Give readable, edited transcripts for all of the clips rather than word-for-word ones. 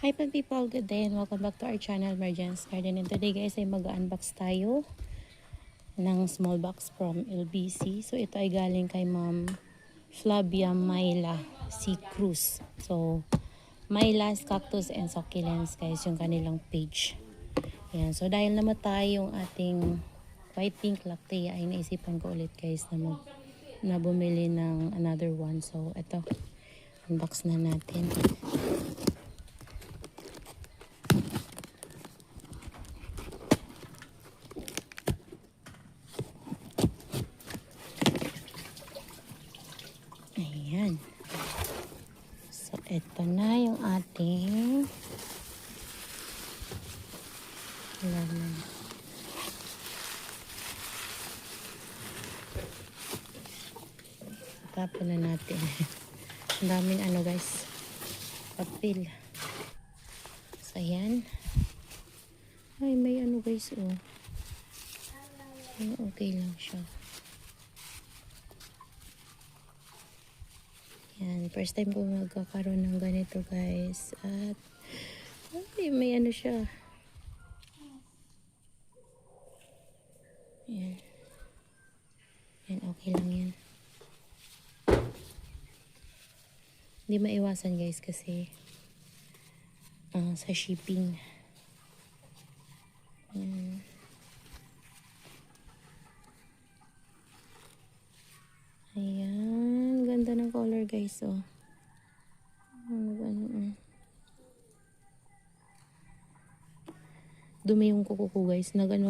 Hi people, good day and welcome back to our channel, Mergence Garden. And today guys ay mag-unbox tayo ng small box from LBC. So ito ay galing kay Ma'am Flavia Myla C. Cruz. So Myla's Cactus and Succulents guys yung kanilang page. Yan. So dahil namatay yung ating white pink lactea ay naisipan ko ulit guys na bumili ng another one. So ito, unbox na natin. Ayan. So, ito na yung ating laman. Tapon na natin. Ang daming ano guys, papel. So, ayan. Ay, may ano guys, oh. Okay lang siya. Yan, first time ko magkakaroon ng ganito guys. At ay, may ano siya. Yan. Yan, okay lang yan. Hindi maiwasan guys kasi sa shipping. Yan. Ayan, ganda ng color guys, oh. Dumi yung kuko ko guys. Nag-mix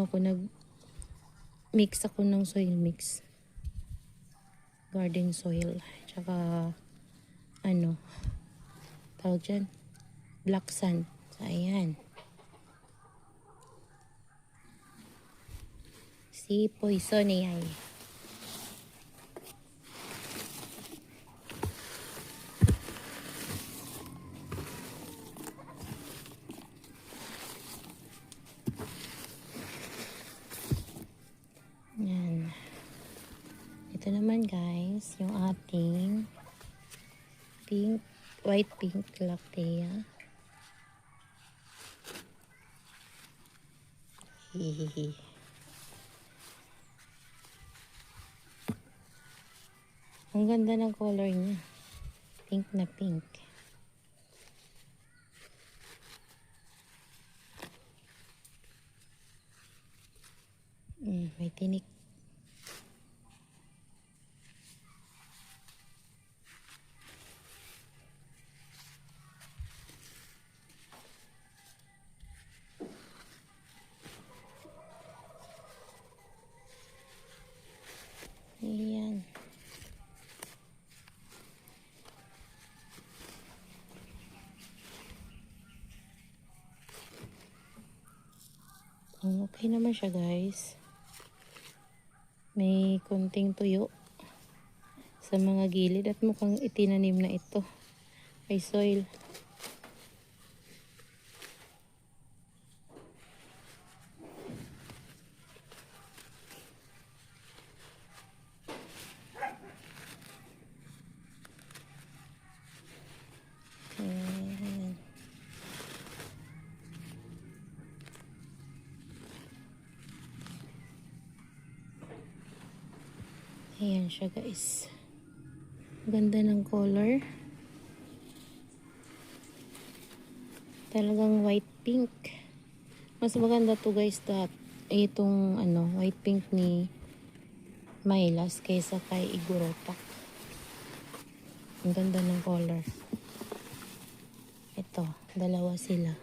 ako ng soil mix. Garden soil. Tsaka, tawag dyan, black sand. So, ayan. Si Poison ay. Yan. Ito naman guys, yung ating white pink lactea. Hihihi. Ang ganda ng color niya. Pink na pink. May tinik. Ayan. Okay naman siya guys. May konting tuyo sa mga gilid at mukhang itinanim na ito ay soil. Ayan. Ayan siya guys. Ganda ng color. Talagang white pink. Mas maganda to guys itong white pink ni Mylas kaysa kay Igoropak. Ang ganda ng color. Ito, dalawa sila.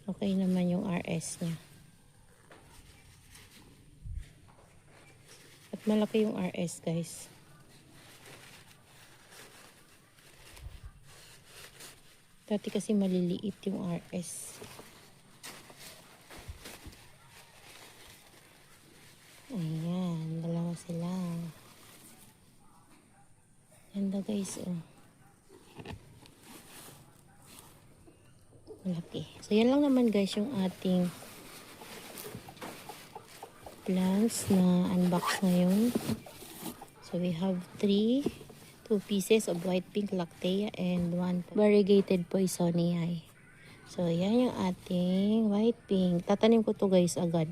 Okay naman yung RS niya. At malaki yung RS guys. Dati kasi maliliit yung RS. Ayan, dalawa sila. Ganda guys, oh. malaki. So, yan lang naman guys yung ating plants na unbox ngayon. So, we have 2 pieces of white pink lactea and 1 variegated poisoniae. So, yan yung ating white pink. Tatanim ko to guys agad.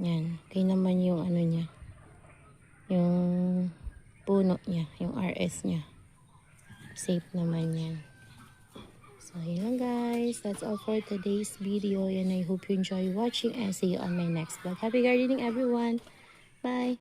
Yan. Okay naman yung ano niya. Yung puno niya. Yung RS niya. Safe naman yan. So, yun lang guys. That's all for today's video. And I hope you enjoy watching and see you on my next vlog. Happy gardening everyone. Bye.